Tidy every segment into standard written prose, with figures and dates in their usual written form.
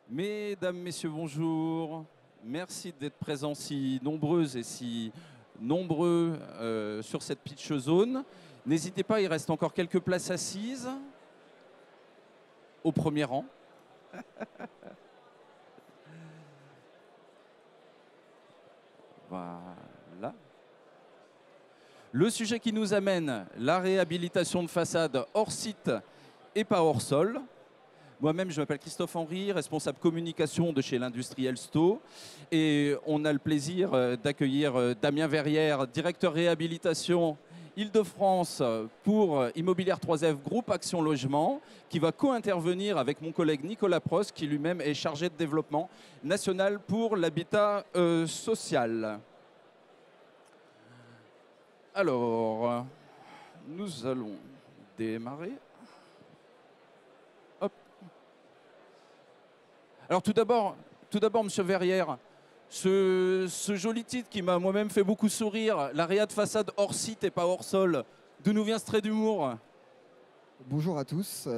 Mesdames, Messieurs, bonjour. Merci d'être présents si nombreuses et si nombreux sur cette pitch zone. N'hésitez pas, il reste encore quelques places assises au premier rang. Voilà. Le sujet qui nous amène, la réhabilitation de façades hors site et pas hors sol. Moi-même, je m'appelle Christophe Henry, responsable communication de chez l'industriel Sto. Et on a le plaisir d'accueillir Damien Verrière, directeur réhabilitation Île-de-France pour Immobilière 3F Groupe Action Logement, qui va co-intervenir avec mon collègue Nicolas Prost, qui lui-même est chargé de développement national pour l'habitat social. Alors, nous allons démarrer. Alors tout d'abord, Monsieur Verrière, ce joli titre qui m'a moi-même fait beaucoup sourire, la réa de façade hors site et pas hors sol, d'où nous vient ce trait d'humour? Bonjour à tous,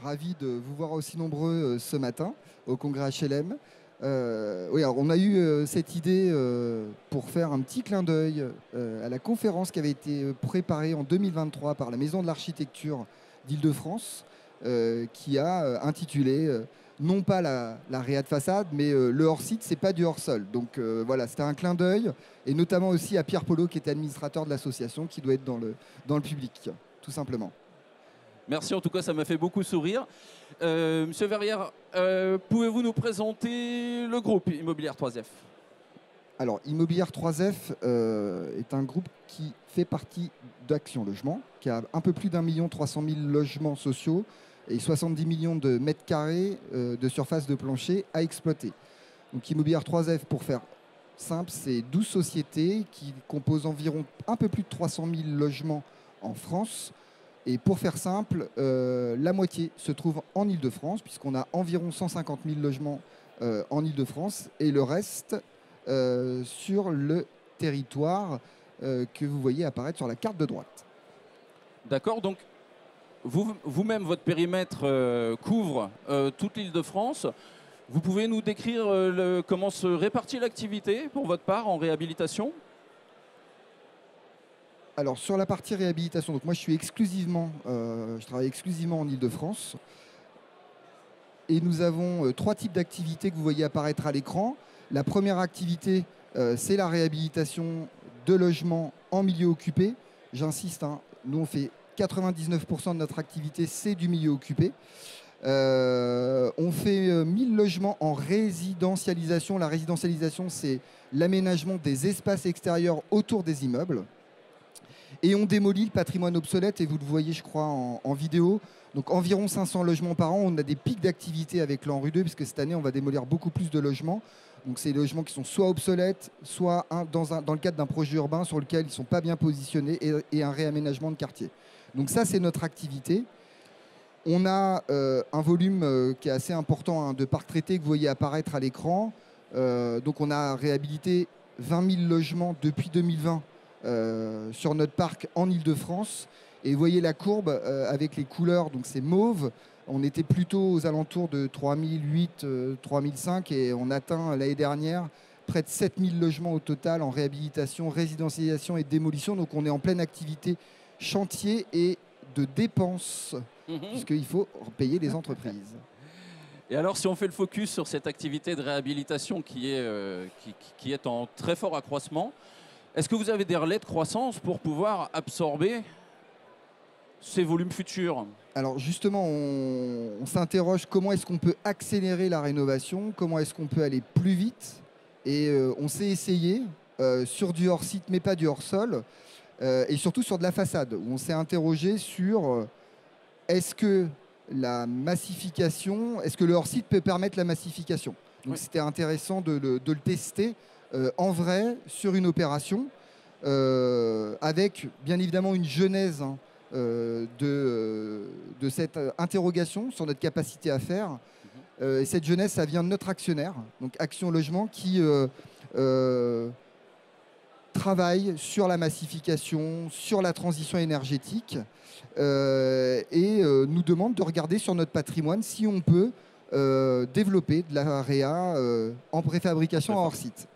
ravi de vous voir aussi nombreux ce matin au congrès HLM. Oui, alors on a eu cette idée pour faire un petit clin d'œil à la conférence qui avait été préparée en 2023 par la Maison de l'Architecture d'Île-de-France, qui a intitulé non pas la réa de façade, mais le hors-site, c'est pas du hors-sol. Donc voilà, c'était un clin d'œil, et notamment aussi à Pierre Polo, qui est administrateur de l'association, qui doit être dans le public, tout simplement. Merci, en tout cas, ça m'a fait beaucoup sourire. Monsieur Verrière, pouvez-vous nous présenter le groupe Immobilière 3F? Alors, Immobilière 3F est un groupe qui fait partie d'Action Logement, qui a un peu plus d'1,3 million logements sociaux et 70 millions de mètres carrés de surface de plancher à exploiter. Donc, Immobilière 3F, pour faire simple, c'est 12 sociétés qui composent environ un peu plus de 300 000 logements en France. Et pour faire simple, la moitié se trouve en Île-de-France, puisqu'on a environ 150 000 logements en Île-de-France, et le reste sur le territoire que vous voyez apparaître sur la carte de droite. D'accord, donc vous-même, votre périmètre couvre toute l'Île-de-France. Vous pouvez nous décrire comment se répartit l'activité pour votre part en réhabilitation? Alors sur la partie réhabilitation, donc moi je travaille exclusivement en Île-de-France. Et nous avons 3 types d'activités que vous voyez apparaître à l'écran. La première activité, c'est la réhabilitation de logements en milieu occupé. J'insiste, hein, nous on fait 99% de notre activité, c'est du milieu occupé. On fait 1000 logements en résidentialisation. La résidentialisation, c'est l'aménagement des espaces extérieurs autour des immeubles. Et on démolit le patrimoine obsolète, et vous le voyez, je crois, en vidéo. Donc environ 500 logements par an. On a des pics d'activité avec l'ANRU 2, puisque cette année, on va démolir beaucoup plus de logements. Donc c'est des logements qui sont soit obsolètes, soit dans le cadre d'un projet urbain sur lequel ils ne sont pas bien positionnés, et un réaménagement de quartier. Donc ça, c'est notre activité. On a un volume qui est assez important, hein, de parcs traités que vous voyez apparaître à l'écran. Donc on a réhabilité 20 000 logements depuis 2020 sur notre parc en Île-de-France. Et vous voyez la courbe avec les couleurs, donc c'est mauve. On était plutôt aux alentours de 3008, 3005, et on atteint l'année dernière près de 7000 logements au total en réhabilitation, résidentialisation et démolition. Donc on est en pleine activité chantier et de dépenses, puisqu'il faut payer les entreprises. Et alors, si on fait le focus sur cette activité de réhabilitation qui est en très fort accroissement, est-ce que vous avez des relais de croissance pour pouvoir absorber ces volumes futurs? Alors justement, on s'interroge comment est-ce qu'on peut accélérer la rénovation, comment est-ce qu'on peut aller plus vite. Et on s'est essayé sur du hors-site, mais pas du hors-sol, et surtout sur de la façade, où on s'est interrogé sur est-ce que la massification, est-ce que le hors-site peut permettre la massification. Donc oui, c'était intéressant de le tester en vrai sur une opération, avec bien évidemment une genèse, hein, de cette interrogation sur notre capacité à faire. Et cette genèse, ça vient de notre actionnaire, donc Action Logement, qui travaille sur la massification, sur la transition énergétique, et nous demande de regarder sur notre patrimoine si on peut développer de la réa en préfabrication hors site.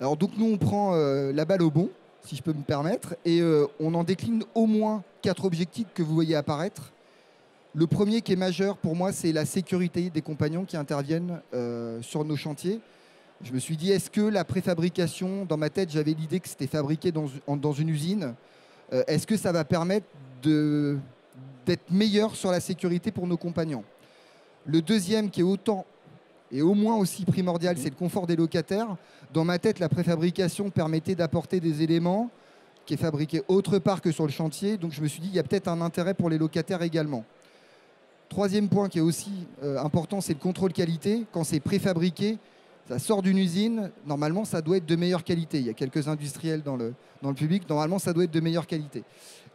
Alors donc nous on prend la balle au bond, si je peux me permettre, et on en décline au moins 4 objectifs que vous voyez apparaître. Le premier qui est majeur pour moi, c'est la sécurité des compagnons qui interviennent sur nos chantiers. Je me suis dit, est-ce que la préfabrication, dans ma tête, j'avais l'idée que c'était fabriqué dans une usine. Est-ce que ça va permettre d'être meilleur sur la sécurité pour nos compagnons? Le deuxième, qui est autant et au moins aussi primordial, c'est le confort des locataires. Dans ma tête, la préfabrication permettait d'apporter des éléments qui est fabriqué autre part que sur le chantier. Donc je me suis dit, il y a peut-être un intérêt pour les locataires également. Troisième point qui est aussi important, c'est le contrôle qualité. Quand c'est préfabriqué, ça sort d'une usine, normalement ça doit être de meilleure qualité. Il y a quelques industriels dans le public, normalement ça doit être de meilleure qualité.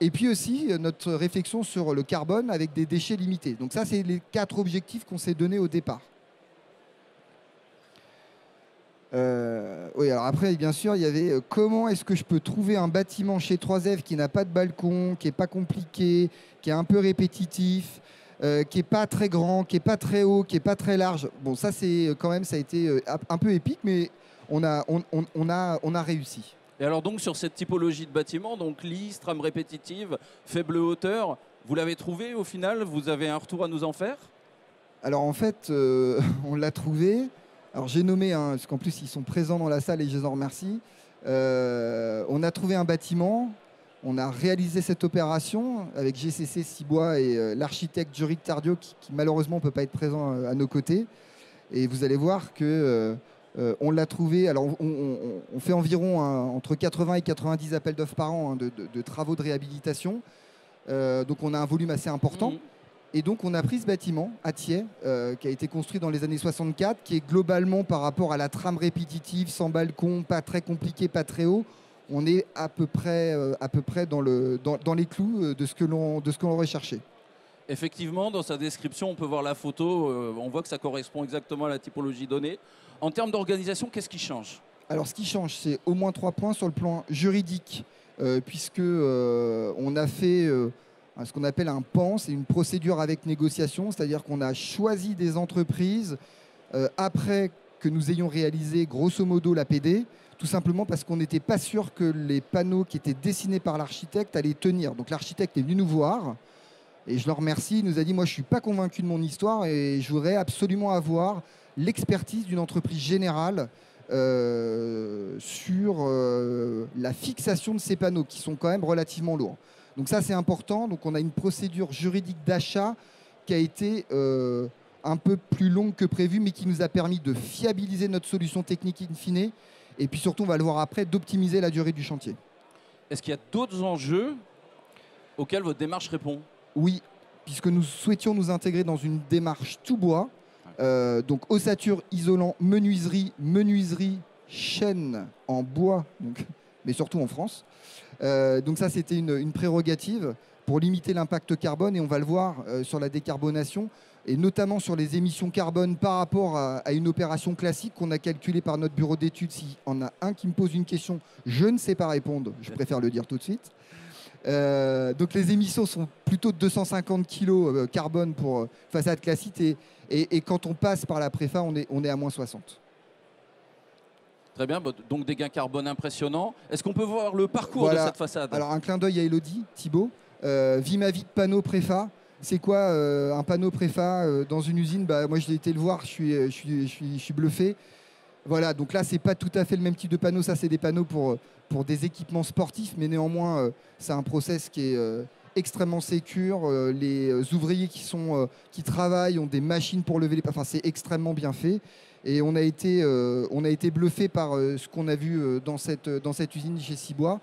Et puis aussi notre réflexion sur le carbone avec des déchets limités. Donc ça, c'est les 4 objectifs qu'on s'est donnés au départ. Oui, alors après, bien sûr, il y avait comment est-ce que je peux trouver un bâtiment chez 3F qui n'a pas de balcon, qui n'est pas compliqué, qui est un peu répétitif, qui n'est pas très grand, qui n'est pas très haut, qui n'est pas très large. Bon, ça, c'est quand même, ça a été un peu épique, mais on a réussi. Et alors donc sur cette typologie de bâtiment, donc lisse, trame répétitive, faible hauteur, vous l'avez trouvé au final? Vous avez un retour à nous en faire? Alors en fait, on l'a trouvé. Alors j'ai nommé, parce qu'en plus ils sont présents dans la salle et je les en remercie. On a trouvé un bâtiment, on a réalisé cette opération avec GCC Cibois et l'architecte Juric Tardio qui malheureusement ne peut pas être présent à nos côtés. Et vous allez voir que on l'a trouvé. Alors on fait environ entre 80 et 90 appels d'offres par an de travaux de réhabilitation. Donc on a un volume assez important. Et donc, on a pris ce bâtiment à Thiais, qui a été construit dans les années 64, qui est globalement, par rapport à la trame répétitive, sans balcon, pas très compliqué, pas très haut, on est à peu près dans les clous de ce que l'on recherchait. Effectivement, dans sa description, on peut voir la photo, on voit que ça correspond exactement à la typologie donnée. En termes d'organisation, qu'est-ce qui change? Alors, ce qui change, c'est au moins 3 points sur le plan juridique, puisque on a fait... ce qu'on appelle un PAN, c'est une procédure avec négociation, c'est-à-dire qu'on a choisi des entreprises après que nous ayons réalisé grosso modo l'APD, tout simplement parce qu'on n'était pas sûr que les panneaux qui étaient dessinés par l'architecte allaient tenir. Donc l'architecte est venu nous voir et je le remercie, il nous a dit « moi je ne suis pas convaincu de mon histoire et je voudrais absolument avoir l'expertise d'une entreprise générale sur la fixation de ces panneaux qui sont quand même relativement lourds ». Donc ça, c'est important. Donc on a une procédure juridique d'achat qui a été un peu plus longue que prévu, mais qui nous a permis de fiabiliser notre solution technique in fine. Et puis surtout, on va le voir après, d'optimiser la durée du chantier. Est-ce qu'il y a d'autres enjeux auxquels votre démarche répond? Oui, puisque nous souhaitions nous intégrer dans une démarche tout bois. Donc ossature, isolant, menuiserie, chaîne en bois, donc, mais surtout en France. Donc ça, c'était une prérogative pour limiter l'impact carbone et on va le voir sur la décarbonation et notamment sur les émissions carbone par rapport à une opération classique qu'on a calculée par notre bureau d'études. S'il y en a un qui me pose une question, je ne sais pas répondre, je préfère le dire tout de suite. Donc les émissions sont plutôt de 250 kg carbone pour façade classique et quand on passe par la préfa, on est à moins 60. Très bien, donc des gains carbone impressionnants. Est-ce qu'on peut voir le parcours de cette façade? Alors un clin d'œil à Elodie, Thibault. Vie ma vie de panneau préfa. C'est quoi un panneau préfa dans une usine? Moi, j'ai été le voir, je suis bluffé. Voilà, donc là, c'est pas tout à fait le même type de panneau. Ça, c'est des panneaux pour des équipements sportifs, mais néanmoins, c'est un process qui est extrêmement sécure. Les ouvriers qui travaillent ont des machines pour lever les... Enfin, c'est extrêmement bien fait. Et on a été bluffé par ce qu'on a vu dans cette usine chez Cibois.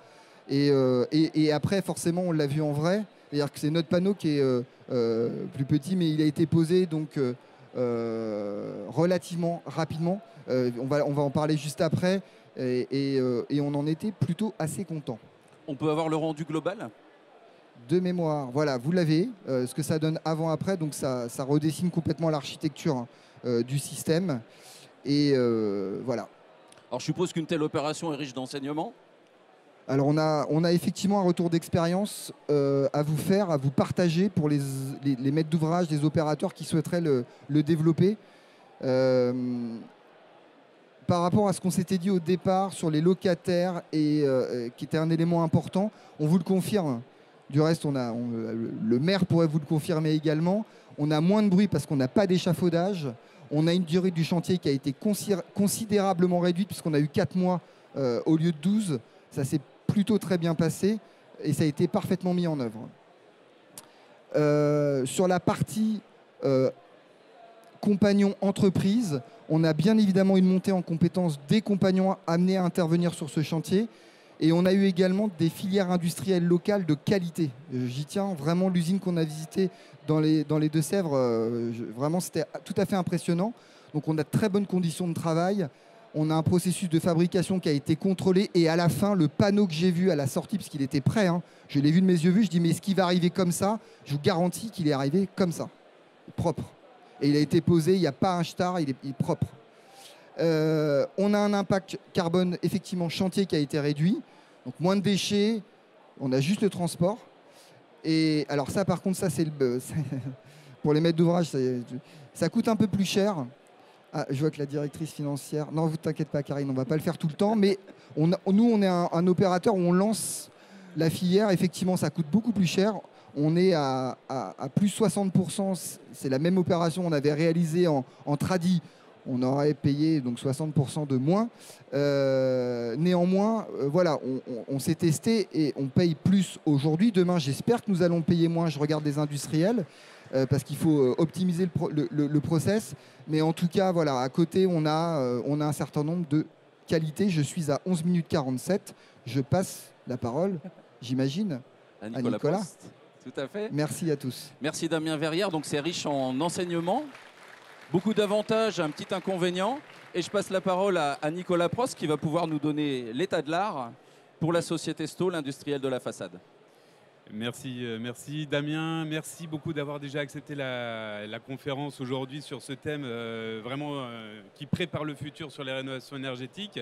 Et après, forcément, on l'a vu en vrai. C'est-à-dire que c'est notre panneau qui est plus petit, mais il a été posé donc, relativement rapidement. On va en parler juste après. Et on en était plutôt assez content. On peut avoir le rendu global? De mémoire, voilà, vous l'avez. Ce que ça donne avant-après, donc ça redessine complètement l'architecture du système. Et voilà. Alors je suppose qu'une telle opération est riche d'enseignements? Alors on a effectivement un retour d'expérience à vous faire, à vous partager pour les maîtres d'ouvrage, les opérateurs qui souhaiteraient le développer. Par rapport à ce qu'on s'était dit au départ sur les locataires, et qui était un élément important, on vous le confirme. Du reste, le maire pourrait vous le confirmer également. On a moins de bruit parce qu'on n'a pas d'échafaudage. On a une durée du chantier qui a été considérablement réduite puisqu'on a eu 4 mois au lieu de 12. Ça s'est plutôt très bien passé et ça a été parfaitement mis en œuvre. Sur la partie compagnons entreprise, on a bien évidemment une montée en compétences des compagnons amenés à intervenir sur ce chantier. Et on a eu également des filières industrielles locales de qualité. J'y tiens, vraiment, l'usine qu'on a visitée dans les Deux-Sèvres, vraiment, c'était tout à fait impressionnant. Donc on a de très bonnes conditions de travail. On a un processus de fabrication qui a été contrôlé. Et à la fin, le panneau que j'ai vu à la sortie, parce qu'il était prêt, hein, je l'ai vu de mes yeux vus, je dis, mais est-ce qu'il va arriver comme ça? Je vous garantis qu'il est arrivé comme ça, propre. Et il a été posé, il n'y a pas un star, il est propre. On a un impact carbone, effectivement, chantier qui a été réduit. Donc moins de déchets, on a juste le transport. Et alors ça, par contre, ça c'est pour les maîtres d'ouvrage, ça coûte un peu plus cher. Ah, je vois que la directrice financière... Non, vous t'inquiète pas, Karine, on ne va pas le faire tout le temps. Mais nous, on est un opérateur où on lance la filière. Effectivement, ça coûte beaucoup plus cher. On est à plus 60%. C'est la même opération qu'on avait réalisée en tradi. On aurait payé donc 60% de moins. Néanmoins, voilà, on s'est testé et on paye plus aujourd'hui. Demain, j'espère que nous allons payer moins. Je regarde les industriels parce qu'il faut optimiser le process. Mais en tout cas, voilà, à côté, on a un certain nombre de qualités. Je suis à 11 minutes 47. Je passe la parole, j'imagine, à Nicolas. Tout à fait. Merci à tous. Merci Damien Verrière. Donc c'est riche en enseignements. Beaucoup d'avantages, un petit inconvénient. Et je passe la parole à Nicolas Prost qui va pouvoir nous donner l'état de l'art pour la société Sto, l'industriel de la façade. Merci Damien. Merci beaucoup d'avoir déjà accepté la conférence aujourd'hui sur ce thème qui prépare le futur sur les rénovations énergétiques.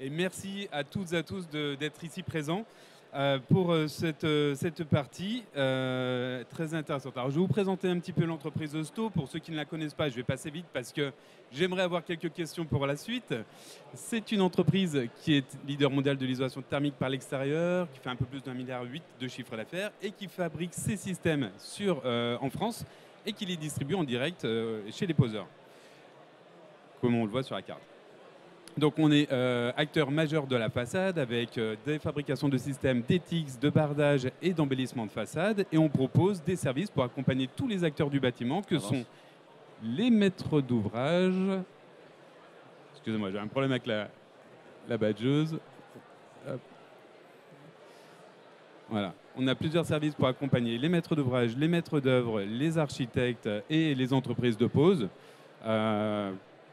Et merci à toutes et à tous d'être ici présents. Pour cette partie très intéressante. Alors, je vais vous présenter un petit peu l'entreprise de Sto. Pour ceux qui ne la connaissent pas, je vais passer vite parce que j'aimerais avoir quelques questions pour la suite. C'est une entreprise qui est leader mondial de l'isolation thermique par l'extérieur, qui fait un peu plus d'1,8 milliard de chiffre d'affaires et qui fabrique ses systèmes en France et qui les distribue en direct chez les poseurs, comme on le voit sur la carte. Donc on est acteur majeur de la façade avec des fabrications de systèmes d'éthiques, de bardage et d'embellissement de façade. Et on propose des services pour accompagner tous les acteurs du bâtiment que sont les maîtres d'ouvrage. Excusez-moi, j'ai un problème avec la badgeuse. Hop. Voilà. On a plusieurs services pour accompagner les maîtres d'ouvrage, les maîtres d'œuvre, les architectes et les entreprises de pose.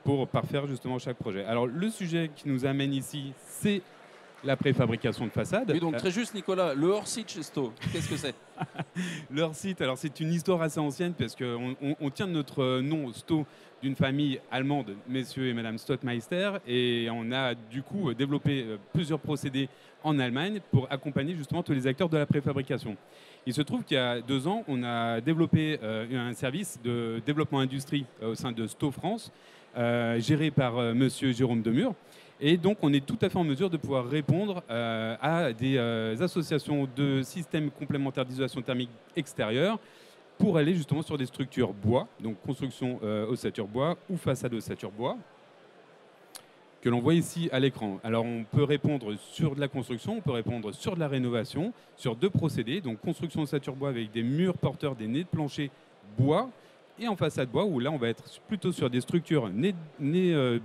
Pour parfaire justement chaque projet. Alors le sujet qui nous amène ici, c'est la préfabrication de façade. Oui, donc très juste Nicolas, le hors-site chez Sto, qu'est-ce que c'est? Le hors-site, alors c'est une histoire assez ancienne parce qu'on tient notre nom Sto d'une famille allemande, messieurs et madame Stottmeister, et on a du coup développé plusieurs procédés en Allemagne pour accompagner justement tous les acteurs de la préfabrication. Il se trouve qu'il y a 2 ans, on a développé un service de développement industrie au sein de Sto France, géré par monsieur Jérôme Demure. Et donc, on est tout à fait en mesure de pouvoir répondre à des associations de systèmes complémentaires d'isolation thermique extérieure pour aller justement sur des structures bois, donc construction ossature bois ou façade ossature bois, que l'on voit ici à l'écran. Alors, on peut répondre sur de la construction, on peut répondre sur de la rénovation, sur 2 procédés, donc construction ossature bois avec des murs porteurs des nez de plancher bois, et en façade bois, où là, on va être plutôt sur des structures nez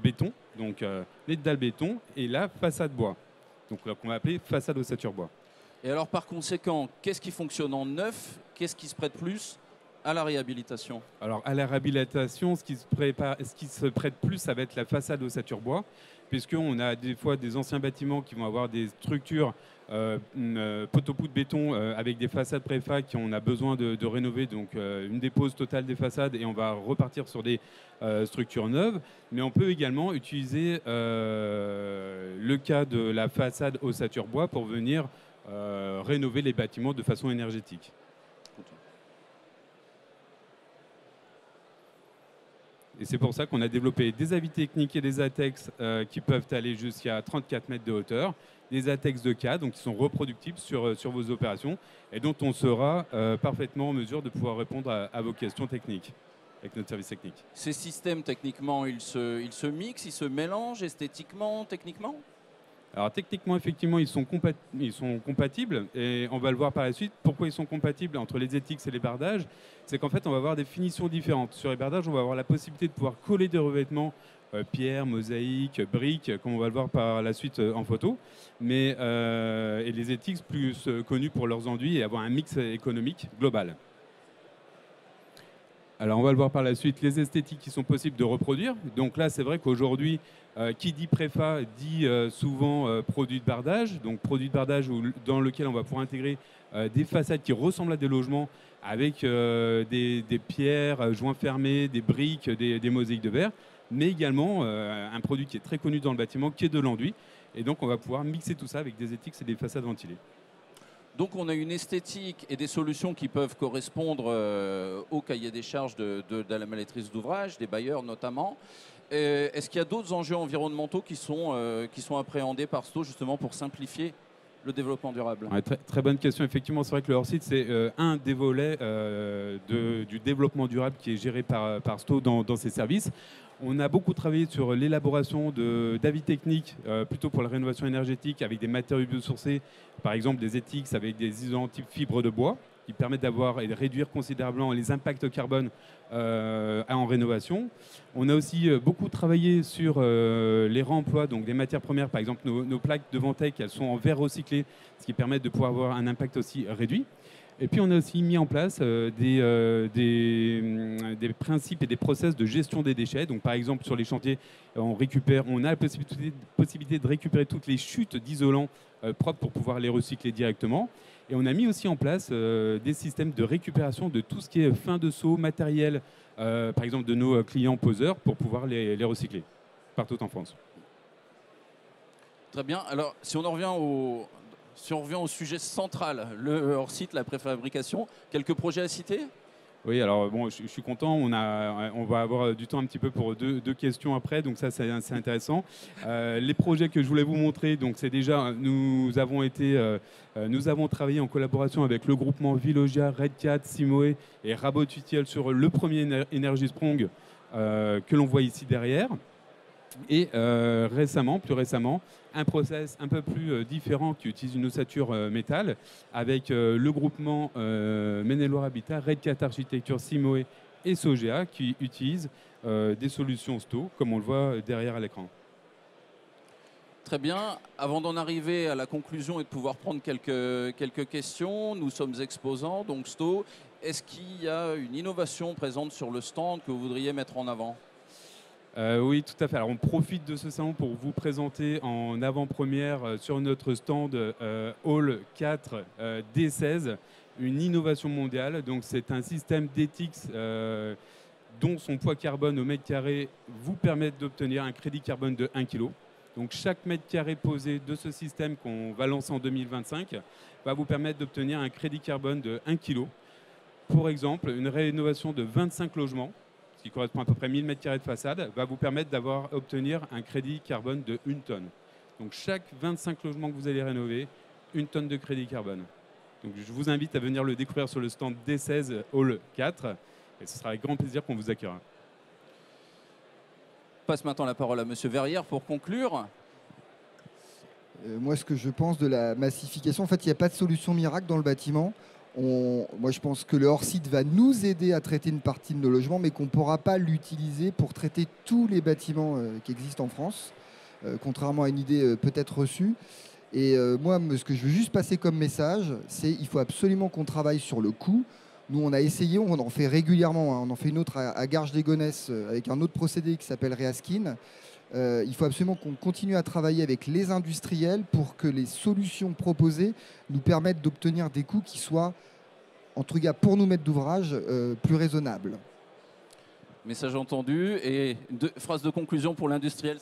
béton, donc nez de dalle béton, et là, façade bois. Donc, qu'on va appeler façade ossature bois. Et alors, par conséquent, qu'est-ce qui fonctionne en neuf? Qu'est-ce qui se prête plus à la réhabilitation? Alors, à la réhabilitation, ce qui se prête plus, ça va être la façade ossature bois, puisqu'on a des fois des anciens bâtiments qui vont avoir des structures poteau-poutre de béton avec des façades préfac qu'on a besoin de rénover, donc une dépose totale des façades et on va repartir sur des structures neuves. Mais on peut également utiliser le cas de la façade ossature bois pour venir rénover les bâtiments de façon énergétique. Et c'est pour ça qu'on a développé des avis techniques et des ATEX qui peuvent aller jusqu'à 34 mètres de hauteur, des ATEX de cas, donc qui sont reproductibles sur vos opérations et dont on sera parfaitement en mesure de pouvoir répondre à vos questions techniques avec notre service technique. Ces systèmes, techniquement, ils se mixent, ils se mélangent esthétiquement, techniquement? Alors techniquement, effectivement, ils sont compatibles et on va le voir par la suite. Pourquoi ils sont compatibles entre les ETX et les bardages? C'est qu'en fait, on va avoir des finitions différentes. Sur les bardages, on va avoir la possibilité de pouvoir coller des revêtements pierre, mosaïque, briques, comme on va le voir par la suite en photo. Mais, et les ETX plus connus pour leurs enduits et avoir un mix économique global. Alors on va le voir par la suite, les esthétiques qui sont possibles de reproduire. Donc là, c'est vrai qu'aujourd'hui, qui dit préfa dit souvent produit de bardage. Donc produit de bardage dans lequel on va pouvoir intégrer des façades qui ressemblent à des logements avec des pierres, joints fermés, des briques, des mosaïques de verre. Mais également un produit qui est très connu dans le bâtiment, qui est de l'enduit. Et donc on va pouvoir mixer tout ça avec des ETX et des façades ventilées. Donc on a une esthétique et des solutions qui peuvent correspondre au cahier des charges de la maîtrise d'ouvrage, des bailleurs notamment. Est-ce qu'il y a d'autres enjeux environnementaux qui sont appréhendés par STO justement pour simplifier le développement durable? Ouais, très bonne question. Effectivement, c'est vrai que le hors-site, c'est un des volets du développement durable qui est géré par STO dans ses services. On a beaucoup travaillé sur l'élaboration d'avis techniques, plutôt pour la rénovation énergétique, avec des matériaux biosourcés, par exemple des ETX avec des isolants type fibre de bois, qui permettent d'avoir et de réduire considérablement les impacts carbone en rénovation. On a aussi beaucoup travaillé sur les réemplois, donc des matières premières, par exemple nos plaques de Ventec, elles sont en verre recyclé, ce qui permet de pouvoir avoir un impact aussi réduit. Et puis on a aussi mis en place des principes et des process de gestion des déchets. Donc par exemple sur les chantiers, on a la possibilité de récupérer toutes les chutes d'isolants propres pour pouvoir les recycler directement. Et on a mis aussi en place des systèmes de récupération de tout ce qui est fin de seau, matériel, par exemple de nos clients poseurs, pour pouvoir les recycler partout en France. Très bien. Alors si on revient au sujet central, le hors-site, la préfabrication, quelques projets à citer? Oui, alors bon, je suis content. On va avoir du temps un petit peu pour deux questions après, donc ça c'est intéressant. Les projets que je voulais vous montrer, donc c'est déjà, nous avons travaillé en collaboration avec le groupement Vilogia, Redcat, Simoe et Rabot Utiel sur le premier Energy Sprong que l'on voit ici derrière. Et plus récemment, un process un peu plus différent qui utilise une ossature métal avec le groupement Maine-et-Loire Habitat, Redcat Architecture, Simoe et Sogea qui utilisent des solutions STO, comme on le voit derrière à l'écran. Très bien. Avant d'en arriver à la conclusion et de pouvoir prendre quelques questions, nous sommes exposants, donc STO. Est-ce qu'il y a une innovation présente sur le stand que vous voudriez mettre en avant ? Oui, tout à fait. Alors, on profite de ce salon pour vous présenter en avant-première sur notre stand Hall 4 D16 une innovation mondiale. Donc, c'est un système d'ETX dont son poids carbone au mètre carré vous permet d'obtenir un crédit carbone de 1 kg. Donc, chaque mètre carré posé de ce système qu'on va lancer en 2025 va vous permettre d'obtenir un crédit carbone de 1 kg. Pour exemple, une rénovation de 25 logements, ce qui correspond à peu près 1000 m² de façade, va vous permettre d'obtenir un crédit carbone de 1 tonne. Donc chaque 25 logements que vous allez rénover, 1 tonne de crédit carbone. Donc je vous invite à venir le découvrir sur le stand D16 Hall 4 et ce sera avec grand plaisir qu'on vous accueillera. Je passe maintenant la parole à Monsieur Verrière pour conclure. Moi, ce que je pense de la massification, en fait, il n'y a pas de solution miracle dans le bâtiment. Moi, je pense que le hors-site va nous aider à traiter une partie de nos logements, mais qu'on ne pourra pas l'utiliser pour traiter tous les bâtiments qui existent en France, contrairement à une idée peut-être reçue. Et moi, ce que je veux juste passer comme message, c'est qu'il faut absolument qu'on travaille sur le coût. Nous, on a essayé, on en fait régulièrement, hein. On en fait une autre à Garges-les-Gonesse avec un autre procédé qui s'appelle Reaskin. Il faut absolument qu'on continue à travailler avec les industriels pour que les solutions proposées nous permettent d'obtenir des coûts qui soient, en tout cas pour nous maîtres d'ouvrage, plus raisonnables. Message entendu. Et phrase de conclusion pour l'industriel.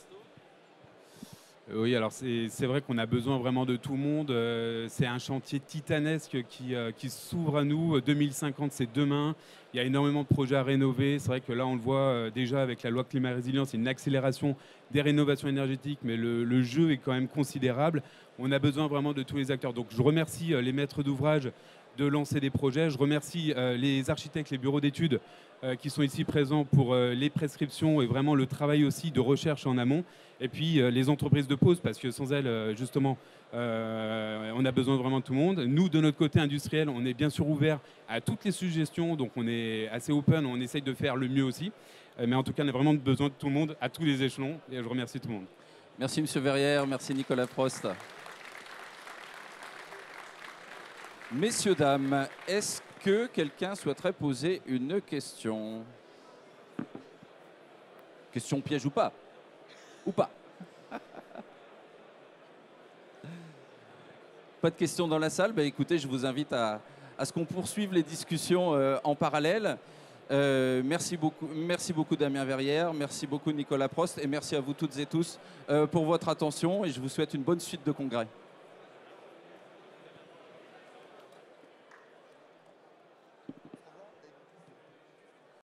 Oui, alors c'est vrai qu'on a besoin vraiment de tout le monde. C'est un chantier titanesque qui s'ouvre à nous. 2050, c'est demain. Il y a énormément de projets à rénover. C'est vrai que là, on le voit déjà avec la loi climat résilience, il y a une accélération des rénovations énergétiques, mais le jeu est quand même considérable. On a besoin vraiment de tous les acteurs. Donc je remercie les maîtres d'ouvrage de lancer des projets. Je remercie les architectes, les bureaux d'études qui sont ici présents pour les prescriptions et vraiment le travail aussi de recherche en amont. Et puis les entreprises de pause, parce que sans elles, justement, on a besoin vraiment de tout le monde. Nous, de notre côté industriel, on est bien sûr ouvert à toutes les suggestions, donc on est assez open, on essaye de faire le mieux aussi. Mais en tout cas, on a vraiment besoin de tout le monde, à tous les échelons, et je remercie tout le monde. Merci M. Verrière, merci Nicolas Prost. Messieurs, dames, est-ce que quelqu'un souhaiterait poser une question? Question piège ou pas? Ou pas? Pas de questions dans la salle? Écoutez, je vous invite à ce qu'on poursuive les discussions en parallèle. Merci beaucoup Damien Verrière, merci beaucoup Nicolas Prost et merci à vous toutes et tous pour votre attention et je vous souhaite une bonne suite de congrès.